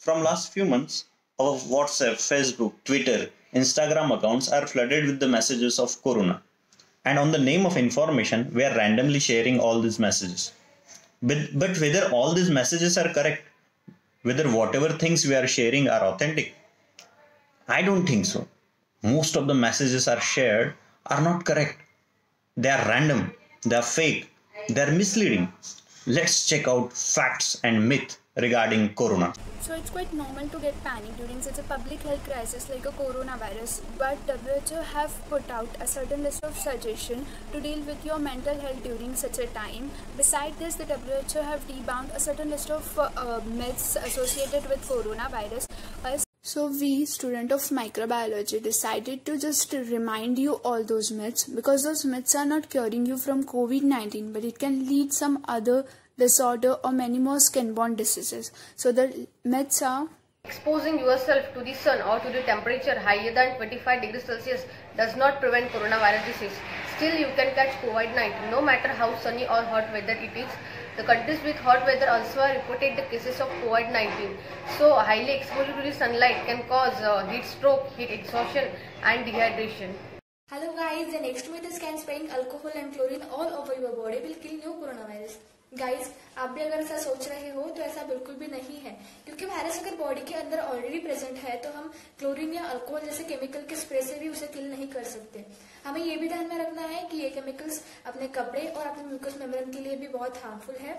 From last few months, our WhatsApp, Facebook, Twitter, Instagram accounts are flooded with the messages of Corona. And on the name of information, we are randomly sharing all these messages. But whether all these messages are correct, whether whatever things we are sharing are authentic, I don't think so. Most of the messages are shared are not correct. They are random, they are fake, they are misleading. Let's check out facts and myth regarding Corona. So it's quite normal to get panic during such a public health crisis like a coronavirus, but WHO have put out a certain list of suggestions to deal with your mental health during such a time. Besides this, the WHO have debunked a certain list of myths associated with coronavirus. So we, student of microbiology, decided to just remind you all those myths, because those myths are not curing you from COVID-19, but it can lead some other disorder or many more skin-borne diseases. So the myths are: exposing yourself to the sun or to the temperature higher than 25 degrees Celsius does not prevent coronavirus disease. Still, you can catch COVID-19 no matter how sunny or hot weather it is. The countries with hot weather also have reported the cases of COVID-19. So, highly exposure to the sunlight can cause heat stroke, heat exhaustion and dehydration. Hello guys, the next myth is can spraying alcohol and chlorine all over your body will kill you coronavirus. Guys, आप भी अगर ऐसा सोच रहे हो तो ऐसा बिल्कुल भी नहीं है, क्योंकि वायरस अगर बॉडी के अंदर ऑलरेडी प्रेजेंट है तो हम क्लोरीन या अल्कोहल जैसे केमिकल के स्प्रे से भी उसे किल नहीं कर सकते। हमें ये भी ध्यान में रखना है कि ये केमिकल्स अपने कपड़े और अपने म्यूकस मेम्ब्रेन के लिए भी बहुत हार्मफुल है।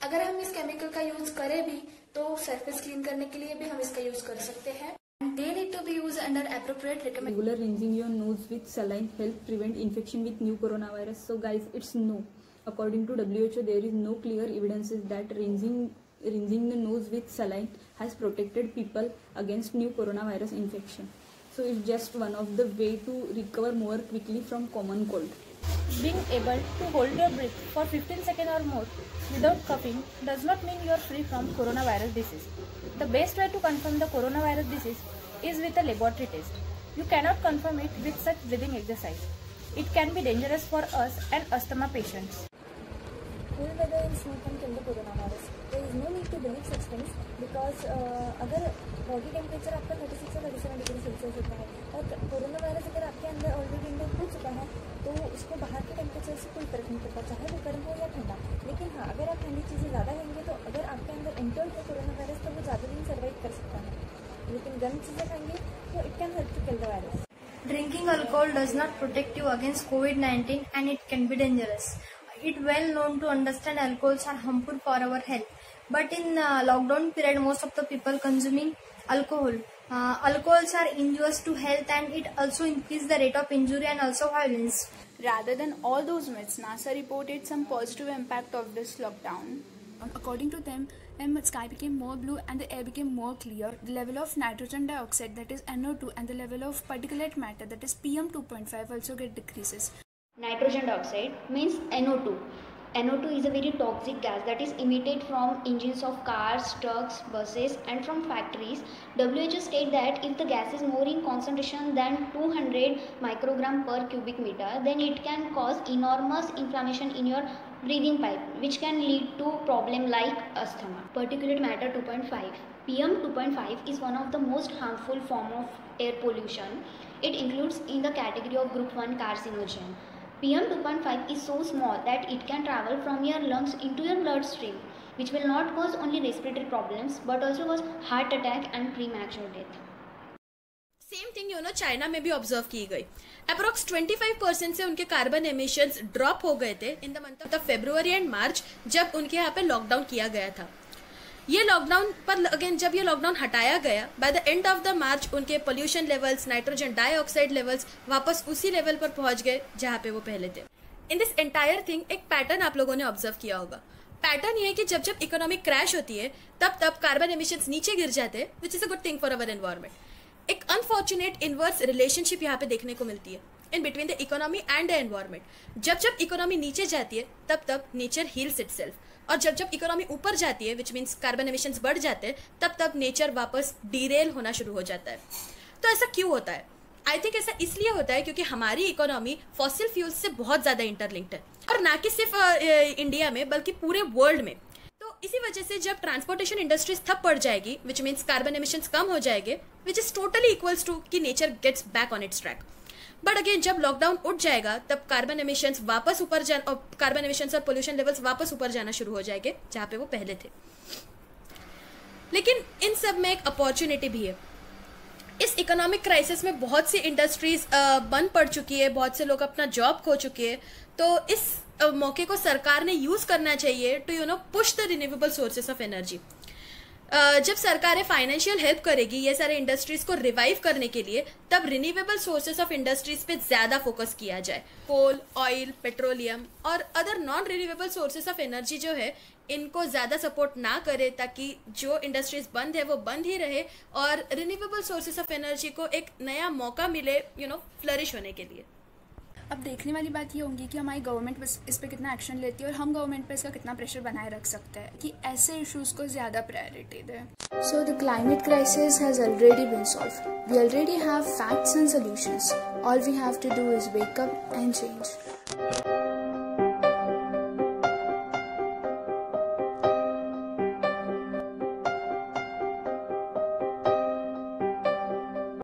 अगर हम इस केमिकल का यूज करें भी तो सरफेस क्लीन करने के लिए भी हम इसका यूज कर सकते हैं। They need to be used under appropriate recommendation. Regular rinsing your nose with saline help prevent infection with new coronavirus. So guys, it's no. According to WHO, there is no clear evidences that rinsing the nose with saline has protected people against new coronavirus infection. So it's just one of the way to recover more quickly from common cold. Being able to hold your breath for 15 seconds or more without coughing does not mean you are free from coronavirus disease. The best way to confirm the coronavirus disease is with a laboratory test. You cannot confirm it with such breathing exercise. It can be dangerous for us and asthma patients. Cold weather and snow can kill the coronavirus. There is no need to believe such things because अगर body temperature आपका 36 से 37 degree Celsius होता है और corona virus अगर आपके अंदर already indoor हो चुका है तो उसको बाहर के टेम्परेचर से कोई फर्क नहीं पड़ता, चाहे वो गर्म हो या ठंडा। लेकिन हाँ, अगर आप ठंडी चीज़ें ज़्यादा खाएंगे तो अगर आपके अंदर इंटर्न है कोरोना वायरस तो वो ज़्यादा दिन सर्वाइव कर सकता है, लेकिन गर्म चीज़ें खाएंगे तो it can help to kill the virus. Drinking alcohol does not protect you against COVID-19 and it can be dangerous. It's well known to understand alcohols are harmful for our health. But in lockdown period, most of the people consuming alcohol. Alcohols are injurious to health and it also increases the rate of injury and also violence. rather than all those myths, NASA reported some positive impact of this lockdown. According to them, the sky became more blue and the air became more clear. The level of nitrogen dioxide, that is NO2, and the level of particulate matter, that is PM 2.5, also get decreases. Nitrogen dioxide means NO2. NO2 is a very toxic gas that is emitted from engines of cars, trucks, buses and from factories. WHO state that if the gas is more in concentration than 200 microgram per cubic meter, then it can cause enormous inflammation in your breathing pipe, which can lead to problem like asthma. Particulate matter 2.5. PM 2.5 is one of the most harmful form of air pollution. It includes in the category of group 1 carcinogen. PM 2.5 is so small that it can travel from your lungs into your bloodstream, which will not cause only respiratory problems but also cause heart attack and premature death. Same thing China में भी observe की गई। Approx 25% से उनके carbon emissions drop हो गए थे in the month of February and March, जब उनके यहाँ पे लॉकडाउन किया गया था। ये लॉकडाउन पर अगेन जब ये लॉकडाउन हटाया गया, by the end of the March उनके pollution levels, nitrogen dioxide levels वापस उसी लेवल पर पहुंच गए जहाँ पे वो पहले थे। इन दिस एंटायर थिंग एक पैटर्न आप लोगों ने ऑब्जर्व किया होगा। पैटर्न ये है कि जब जब इकोनॉमिक क्रैश होती है तब तब कार्बन एमिशंस नीचे गिर जाते हैं, which is a good thing for our environment. एक अनफॉर्चुनेट इनवर्स रिलेशनशिप यहाँ पे देखने को मिलती है in between the economy and the environment. जब जब इकोनॉमी नीचे जाती है तब तब नेचर हील्स इटसेल्फ, और जब जब इकोनॉमी ऊपर जाती है विच मीन्स कार्बन एमिशंस बढ़ जाते हैं, तब तब नेचर वापस डीरेल होना शुरू हो जाता है। तो ऐसा क्यों होता है? आई थिंक ऐसा इसलिए होता है क्योंकि हमारी इकोनॉमी फॉसिल फ्यूल्स से बहुत ज्यादा इंटरलिंक्ड है, और ना कि सिर्फ इंडिया में बल्कि पूरे वर्ल्ड में। तो इसी वजह से जब ट्रांसपोर्टेशन इंडस्ट्रीज ठप पड़ जाएगी, विच मीन्स कार्बन एमिशंस कम हो जाएंगे, which is totally equals to कि nature gets back on its track. But again जब लॉकडाउन उठ जाएगा तब कार्बन एमिशंस और पोल्यूशन लेवल्स वापस ऊपर जाना शुरू हो जाएंगे जहां पे वो पहले थे। लेकिन इन सब में एक अपॉर्चुनिटी भी है। इस इकोनॉमिक क्राइसिस में बहुत सी इंडस्ट्रीज बंद पड़ चुकी है, बहुत से लोग अपना जॉब खो चुके हैं, तो इस मौके को सरकार ने यूज करना चाहिए to push the renewable sources of energy. जब सरकारें फाइनेंशियल हेल्प करेगी ये सारे इंडस्ट्रीज को रिवाइव करने के लिए, तब रिन्यूएबल सोर्सेस ऑफ इंडस्ट्रीज पे ज्यादा फोकस किया जाए। कोल, ऑयल, पेट्रोलियम और other non renewable sources of energy जो है इनको ज्यादा सपोर्ट ना करे, ताकि जो इंडस्ट्रीज बंद है वो बंद ही रहे और रिन्यूएबल सोर्सेस ऑफ एनर्जी को एक नया मौका मिले फ्लरिश होने के लिए। अब देखने वाली बात ये होगी कि हमारी गवर्नमेंट इस पे कितना एक्शन लेती है और हम गवर्नमेंट पे इसका कितना प्रेशर बनाए रख सकते हैं कि ऐसे इश्यूज़ को ज़्यादा प्रायोरिटी दें। So the climate crisis has already been solved. We already have facts and solutions. All we have to do is wake up and change.